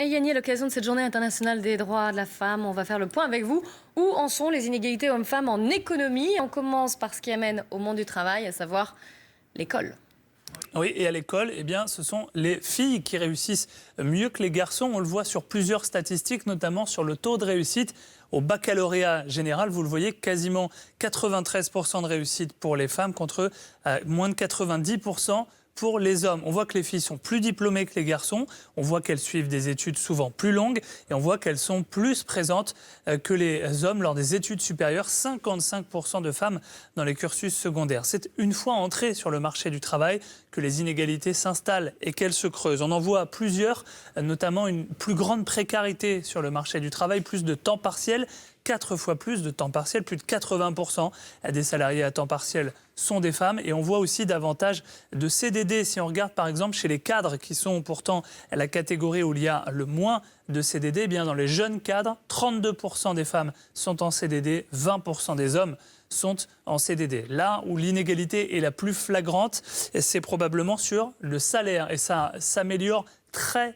Et Yanni, à l'occasion de cette journée internationale des droits de la femme, on va faire le point avec vous. Où en sont les inégalités hommes-femmes en économie? On commence par ce qui amène au monde du travail, à savoir l'école. Oui, et à l'école, eh bien, ce sont les filles qui réussissent mieux que les garçons. On le voit sur plusieurs statistiques, notamment sur le taux de réussite au baccalauréat général. Vous le voyez, quasiment 93% de réussite pour les femmes contre moins de 90% pour les hommes. On voit que les filles sont plus diplômées que les garçons, on voit qu'elles suivent des études souvent plus longues et on voit qu'elles sont plus présentes que les hommes lors des études supérieures. 55% de femmes dans les cursus secondaires. C'est une fois entrées sur le marché du travail que les inégalités s'installent et qu'elles se creusent. On en voit plusieurs, notamment une plus grande précarité sur le marché du travail, plus de temps partiel, 4 fois plus de temps partiel, plus de 80% des salariés à temps partiel sont des femmes. Et on voit aussi davantage de CDD. Si on regarde par exemple chez les cadres, qui sont pourtant la catégorie où il y a le moins de CDD, eh bien dans les jeunes cadres, 32% des femmes sont en CDD, 20% des hommes sont en CDD. Là où l'inégalité est la plus flagrante, c'est probablement sur le salaire. Et ça s'améliore très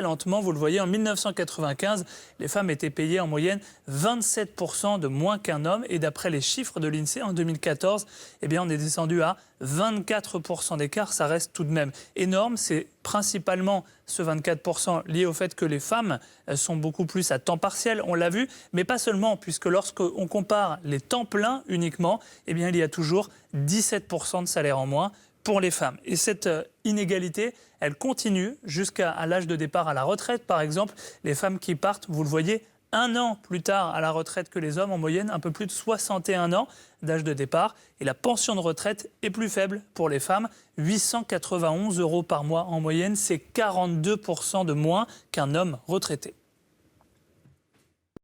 lentement. Vous le voyez, en 1995, les femmes étaient payées en moyenne 27% de moins qu'un homme. Et d'après les chiffres de l'INSEE, en 2014, eh bien, on est descendu à 24% d'écart. Ça reste tout de même énorme. C'est principalement ce 24% lié au fait que les femmes sont beaucoup plus à temps partiel, on l'a vu, mais pas seulement, puisque lorsqu'on compare les temps pleins uniquement, eh bien, il y a toujours 17% de salaire en moins pour les femmes. Et cette inégalité, elle continue jusqu'à l'âge de départ à la retraite. Par exemple, les femmes qui partent, vous le voyez, 1 an plus tard à la retraite que les hommes, en moyenne un peu plus de 61 ans d'âge de départ. Et la pension de retraite est plus faible pour les femmes, 891 € par mois en moyenne, c'est 42% de moins qu'un homme retraité.